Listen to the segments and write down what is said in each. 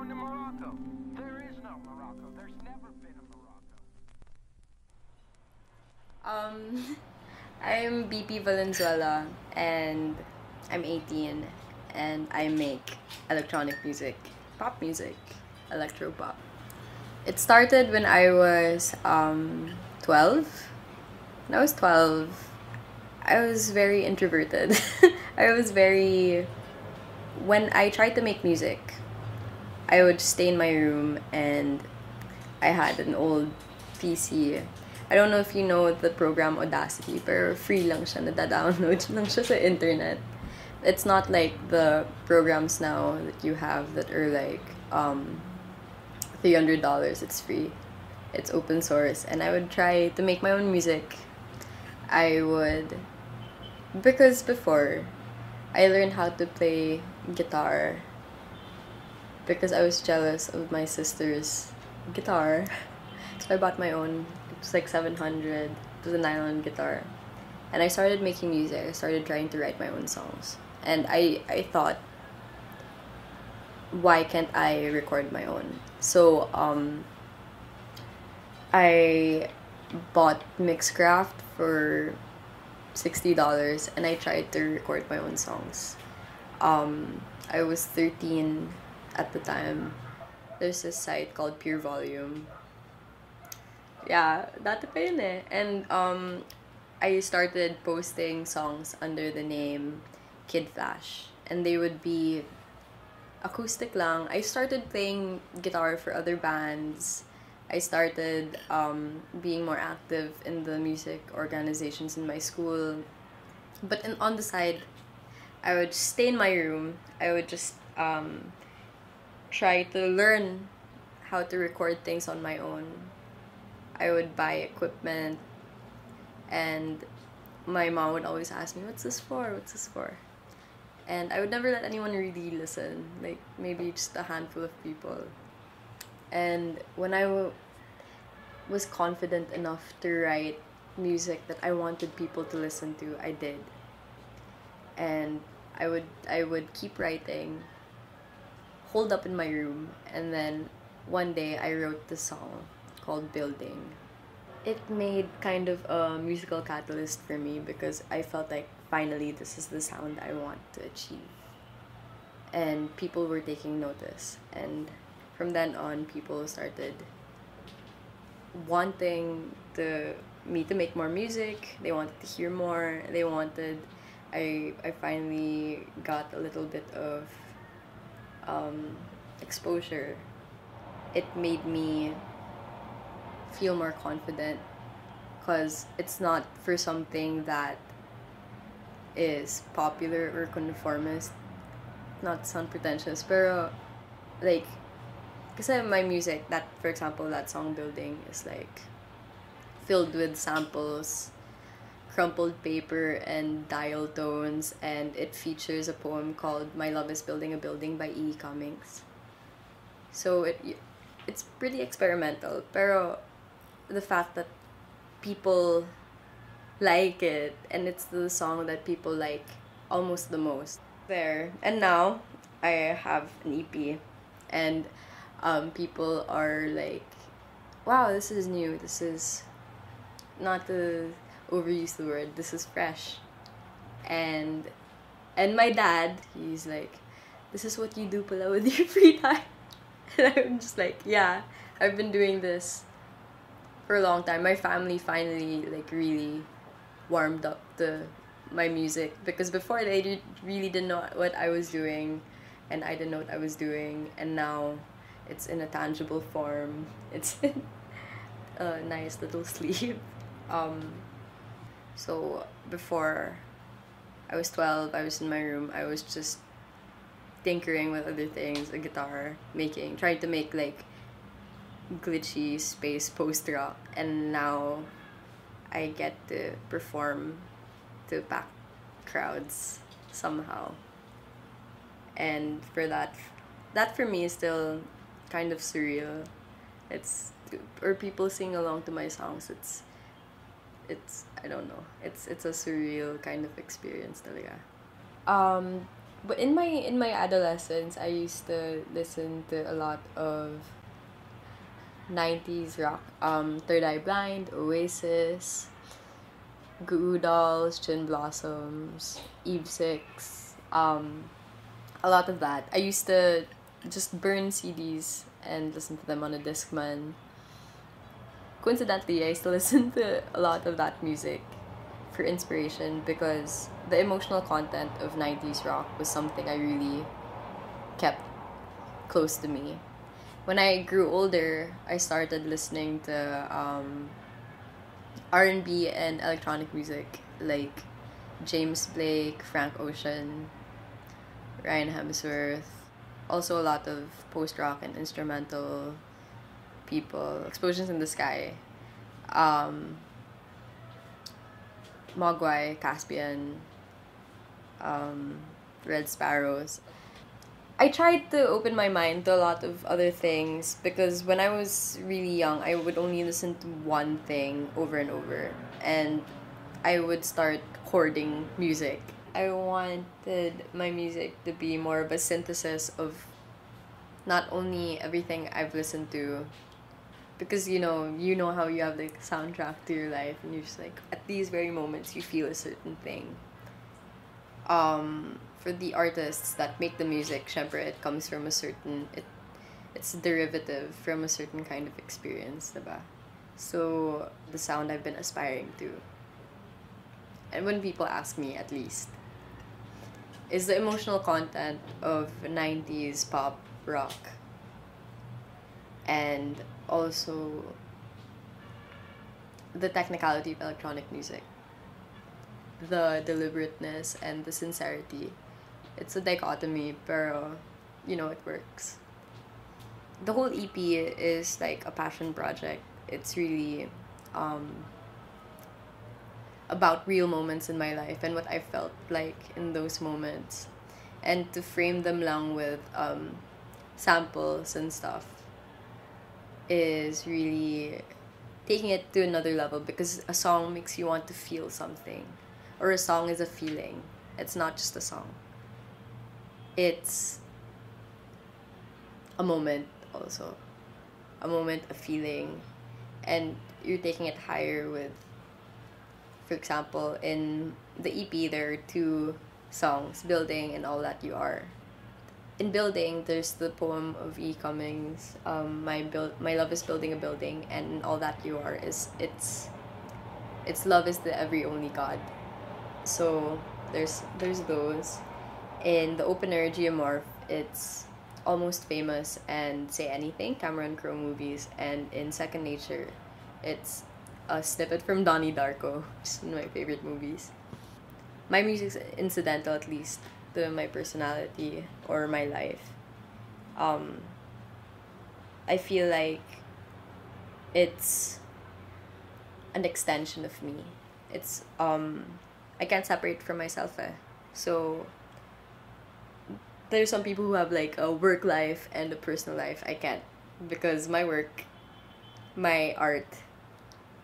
born in Morocco. There is no Morocco. There's never been a Morocco. I'm BP Valenzuela and I'm 18 and I make electronic music, pop music, electro pop. It started when I was 12. When I was 12, I was very introverted. I was very. When I tried to make music, I would stay in my room and I had an old PC. I don't know if you know the program Audacity, pero free lang siya, nada-download lang siya sa internet. It's not like the programs now that you have that are like $300. It's free. It's open source. And I would try to make my own music. I would, because before, I learned how to play guitar because I was jealous of my sister's guitar. So I bought my own. It was like 700. It was a nylon guitar. And I started making music. I started trying to write my own songs. And I thought, why can't I record my own? So I bought Mixcraft for $60 and I tried to record my own songs. I was 13 at the time. There's this site called Pure Volume. Yeah, dati pa yun eh. And I started posting songs under the name Kid Flash. And they would be acoustic lang. I started playing guitar for other bands. I started being more active in the music organizations in my school. But on the side, I would stay in my room. I would just try to learn how to record things on my own. I would buy equipment, and my mom would always ask me, "What's this for? What's this for?" And I would never let anyone really listen, like maybe just a handful of people. And when I was confident enough to write music that I wanted people to listen to, I did. And I would keep writing, hold up in my room, and then one day I wrote this song called Building. It made kind of a musical catalyst for me because I felt like finally this is the sound I want to achieve. And people were taking notice. And from then on, people started wanting me to make more music. They wanted to hear more. They wanted. I finally got a little bit of exposure. It made me feel more confident because it's not for something that is popular or conformist. Not to sound pretentious, pero like, kasi my music, that for example, that song Building is like filled with samples, crumpled paper, and dial tones, and it features a poem called "My Love Is Building a Building" by E. Cummings. So it's pretty experimental, pero the fact that people like it and it's the song that people like almost the most there. And now I have an EP, and people are like, wow, this is new, this is, not to overuse the word, this is fresh. And my dad, he's like, this is what you do pala with your free time. And I'm just like, yeah, I've been doing this for a long time. My family finally like really warmed up to my music because before they really didn't know what I was doing, and I didn't know what I was doing, and now it's in a tangible form. It's in a nice little sleeve. Um, so before I was 12, I was in my room. I was just tinkering with other things, a guitar, trying to make like glitchy space post rock, and now I get to perform to packed crowds somehow. And for that for me is still kind of surreal. It's or people sing along to my songs. It's I don't know. It's a surreal kind of experience talaga. But in my adolescence, I used to listen to a lot of 90s rock. Third Eye Blind, Oasis, Goo Goo Dolls, Chin Blossoms, Eve Six. A lot of that. I used to just burn CDs and listen to them on a Discman. Coincidentally, I still listen to a lot of that music for inspiration because the emotional content of 90s rock was something I really kept close to me. When I grew older, I started listening to R&B and electronic music like James Blake, Frank Ocean, Ryan Hemsworth. Also a lot of post-rock and instrumental people. Explosions in the Sky. Um, Mogwai, Caspian, um, Red Sparrows. I tried to open my mind to a lot of other things because when I was really young, I would only listen to one thing over and over, and I would start hoarding music. I wanted my music to be more of a synthesis of not only everything I've listened to, because you know how you have like a soundtrack to your life, and you're just like at these very moments you feel a certain thing. For the artists that make the music, syempre it comes from a certain it's derivative from a certain kind of experience, diba? So the sound I've been aspiring to, and when people ask me, at least, is the emotional content of 90s pop rock, and also the technicality of electronic music, the deliberateness and the sincerity. It's a dichotomy, pero it works. The whole EP is like a passion project. It's really about real moments in my life and what I felt like in those moments. And to frame them lang with samples and stuff is really taking it to another level, because a song makes you want to feel something, or a song is a feeling. It's not just a song. It's a moment also. A moment, a feeling, and you're taking it higher with, for example, in the EP there are two songs, Building and All That You Are. In Building, there's the poem of E. Cummings, my love is building a building, and All That You Are is its love is the every only God. So there's those. In the opener, Geomorph, it's Almost Famous and Say Anything, Cameron Crowe movies, and in Second Nature, it's a snippet from Donnie Darko, which is one of my favorite movies. My music's incidental, at least, to my personality or my life. Um, I feel like it's an extension of me. It's I can't separate from myself. So there's some people who have like a work life and a personal life. I can't, because my work, my art,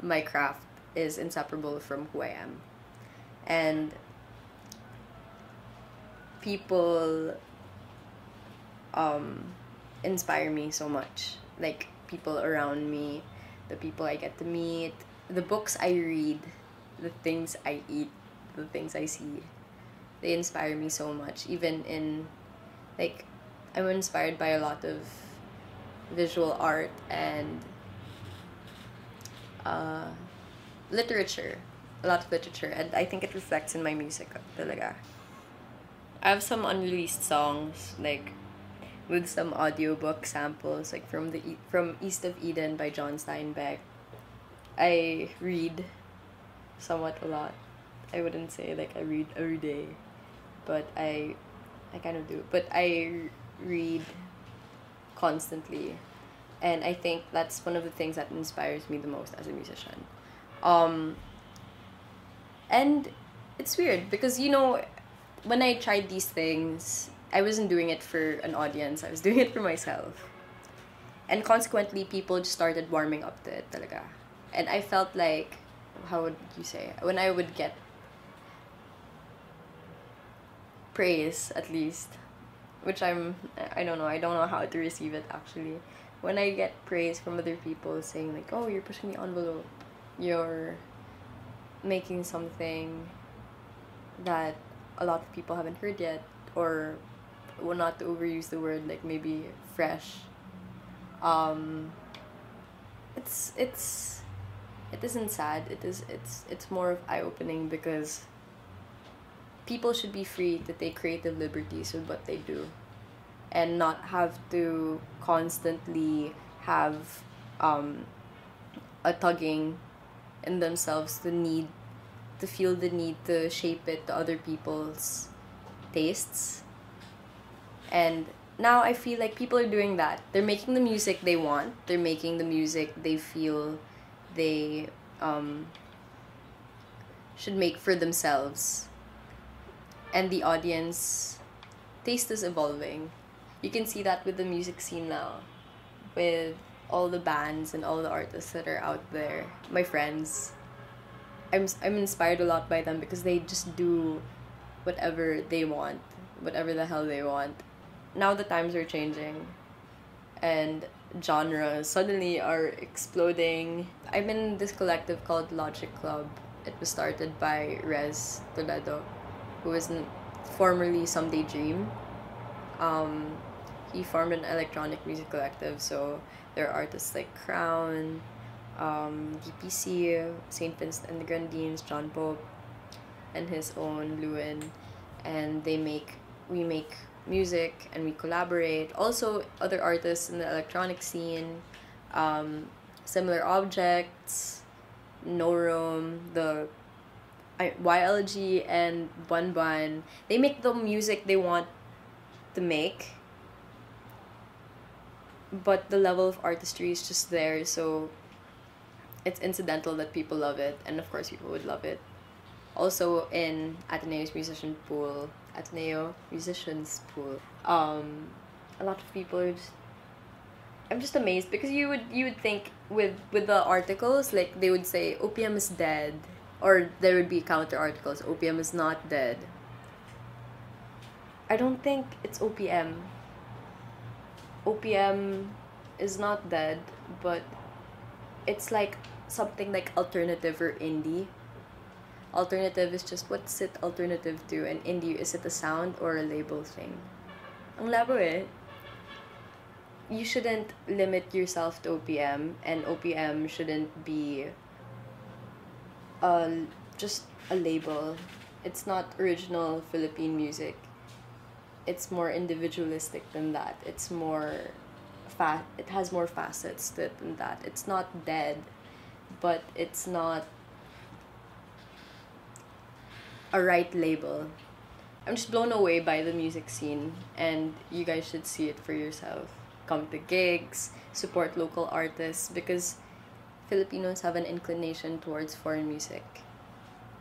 my craft is inseparable from who I am. And people um inspire me so much. Like people around me, the people I get to meet, the books I read, the things I eat, the things I see. They inspire me so much. Even in like I'm inspired by a lot of visual art and uh literature. A lot of literature, and I think it reflects in my music talaga. I have some unreleased songs, like with some audiobook samples, like from East of Eden by John Steinbeck. I read somewhat a lot. I wouldn't say like I read every day, but I kind of do. But I read constantly, and I think that's one of the things that inspires me the most as a musician. Um, and it's weird because when I tried these things, I wasn't doing it for an audience. I was doing it for myself. And consequently, people just started warming up to it talaga. And I felt like, how would you say, when I would get praise, at least, which I don't know, I don't know how to receive it actually. When I get praise from other people saying like, oh, you're pushing the envelope, you're making something that a lot of people haven't heard yet, or, well, not to overuse the word, like maybe fresh. It isn't sad. It's more of eye-opening, because people should be free to take creative liberties with what they do, and not have to constantly have a tugging in themselves to feel the need to shape it to other people's tastes. And now I feel like people are doing that. They're making the music they want. They're making the music they feel they should make for themselves. And the audience taste is evolving. You can see that with the music scene now, with all the bands and all the artists that are out there. My friends, I'm inspired a lot by them, because they just do whatever they want, whatever the hell they want. Now the times are changing, and genres suddenly are exploding. I'm in this collective called Logic Club. It was started by Rez Toledo, who was formerly Someday Dream. He formed an electronic music collective, so there are artists like Crown, DPC, St. Vincent and the Grenadines, John Pope, and his own Lewin, and we make music and we collaborate. Also, other artists in the electronic scene, Similar Objects, No Room, the YLG, and Bun Bun. They make the music they want to make, but the level of artistry is just there, so it's incidental that people love it, and of course people would love it. Also in Ateneo Musicians Pool, a lot of people are just, I'm just amazed, because you would think with the articles, like they would say OPM is dead, or there would be counter articles, OPM is not dead. I don't think it's OPM. OPM is not dead, but it's like something like alternative or indie. Alternative is just, what's it alternative to, and indie, is it a sound or a label thing? Ang labo eh. You shouldn't limit yourself to OPM, and OPM shouldn't be just a label. It's not original Philippine music. It's more individualistic than that. It's more it has more facets to it than that. It's not dead, but it's not a right label. I'm just blown away by the music scene, and you guys should see it for yourself. Come to gigs, support local artists, because Filipinos have an inclination towards foreign music.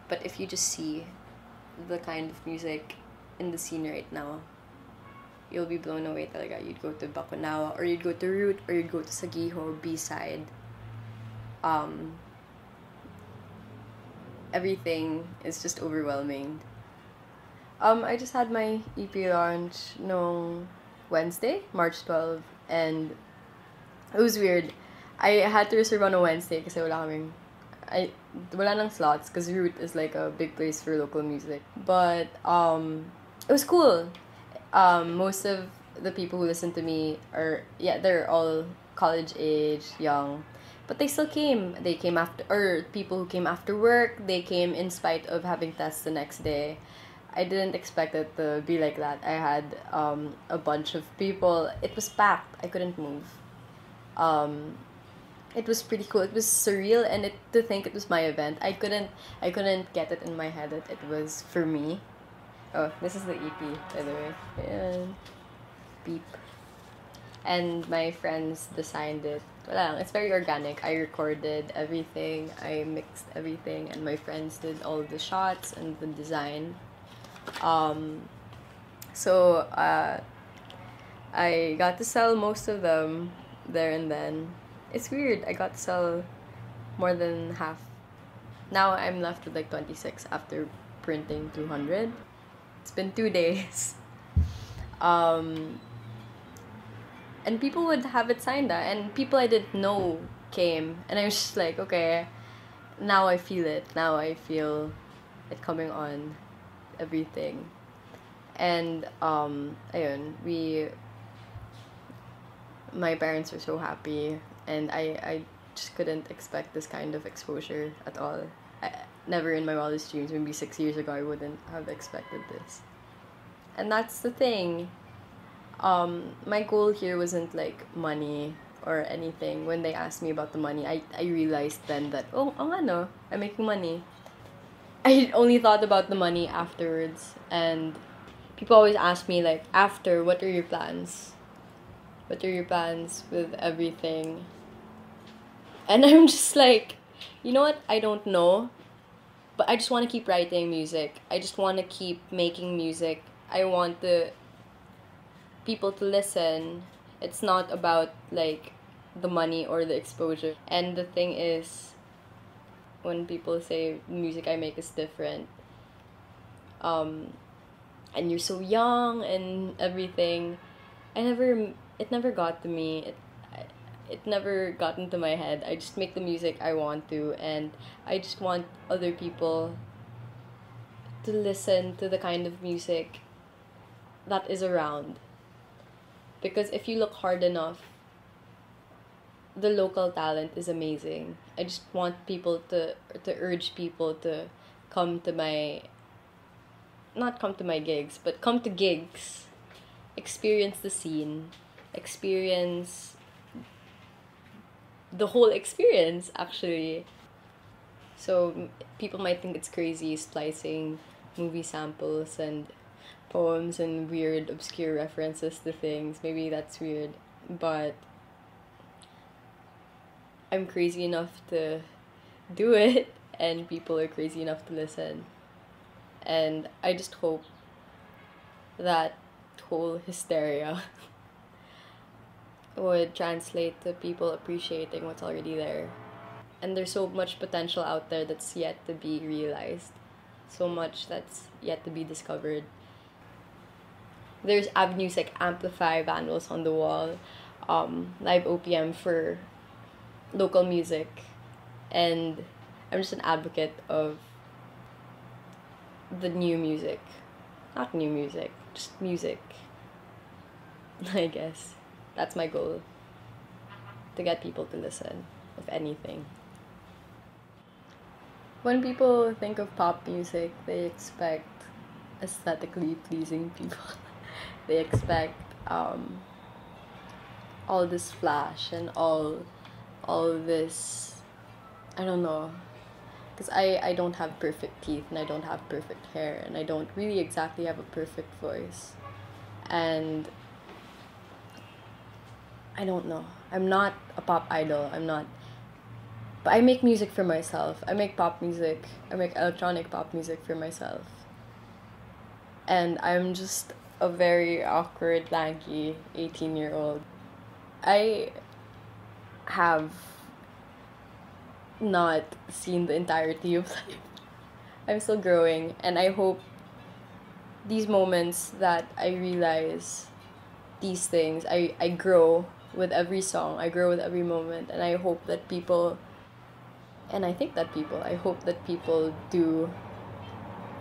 But if you just see the kind of music in the scene right now, you'll be blown away talaga. You'd go to Bakunawa, or you'd go to Root, or you'd go to Sagiho, B-side. Everything is just overwhelming. I just had my EP launch no Wednesday, March 12, and it was weird. I had to reserve on a Wednesday kasi wala nang slots, because Root is like a big place for local music. But it was cool. Most of the people who listen to me they're all college age, young, but they still came. They came after, or people who came after work, they came in spite of having tests the next day. I didn't expect it to be like that. I had a bunch of people. It was packed. I couldn't move. It was pretty cool. It was surreal, and to think it was my event. I couldn't get it in my head that it was for me. Oh, this is the EP, by the way. Ayan. Beep. And my friends designed it. Wala lang, it's very organic. I recorded everything, I mixed everything, and my friends did all the shots and the design. So I got to sell most of them there and then. It's weird, I got to sell more than half. Now I'm left with like 26 after printing 200. It's been 2 days. And people would have it signed, and people I didn't know came, and I was just like, okay, now I feel it. Now I feel it coming on, everything. And ayun, my parents were so happy, and I just couldn't expect this kind of exposure at all. Never in my wildest dreams, maybe 6 years ago, I wouldn't have expected this. And that's the thing. My goal here wasn't like money or anything. When they asked me about the money, I realized then that, oh, no, I'm making money. I only thought about the money afterwards, and people always ask me, like, after, what are your plans? What are your plans with everything? And I'm just like, you know what? I don't know. But I just want to keep writing music. I just want to keep making music. I want the people to listen. It's not about, like, the money or the exposure. And the thing is, when people say music I make is different, and you're so young and everything, it never got to me. It never got into my head. I just make the music I want to, and I just want other people to listen to the kind of music that is around. Because if you look hard enough, the local talent is amazing. I just want people to urge people to come to my, not come to my gigs, but come to gigs. Experience the scene. Experience the whole experience, actually. So people might think it's crazy splicing movie samples and poems and weird obscure references to things. Maybe that's weird, but I'm crazy enough to do it, and people are crazy enough to listen. And I just hope that whole hysteria would translate to people appreciating what's already there. And there's so much potential out there that's yet to be realized. So much that's yet to be discovered. There's avenues like Amplify, Vandals on the Wall, live OPM for local music. And I'm just an advocate of the new music. Not new music, just music. I guess. That's my goal. To get people to listen, if anything. When people think of pop music, they expect aesthetically pleasing people. They expect all this flash and all this, I don't know, because I don't have perfect teeth, and I don't have perfect hair, and I don't really exactly have a perfect voice, and I don't know, I'm not a pop idol, but I make music for myself. I make pop music, I make electronic pop music for myself, and I'm just a very awkward, lanky 18-year-old. I have not seen the entirety of life. I'm still growing, and I hope these moments that I realize these things, I grow with every song, I grow with every moment, and I hope that people, and I think that people, I hope that people do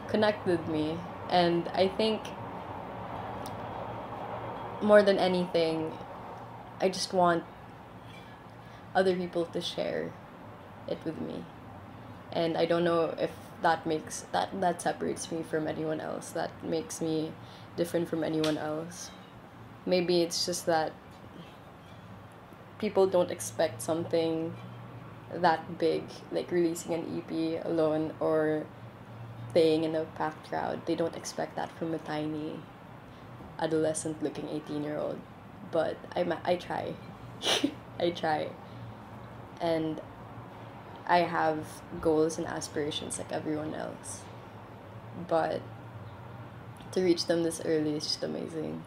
connect with me. And I think more than anything, I just want other people to share it with me. And I don't know if that makes that separates me from anyone else, that makes me different from anyone else. Maybe it's just that people don't expect something that big, like releasing an EP alone or playing in a packed crowd. They don't expect that from a tiny adolescent looking 18-year-old. But I try. I try. And I have goals and aspirations like everyone else. But to reach them this early is just amazing.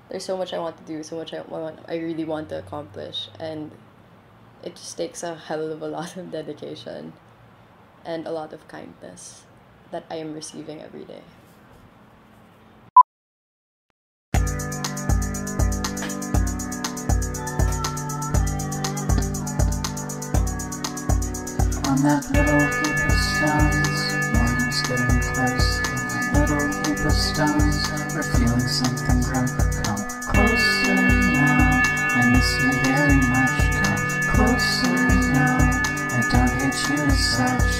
There's so much I want to do, so much I really want to accomplish, and it just takes a hell of a lot of dedication. and a lot of kindness that I am receiving every day. On that little heap of stones, morning's getting close. On that little heap of stones, we're feeling something grow. Come closer now, I miss you very much. Come closer now, I don't hate you as such.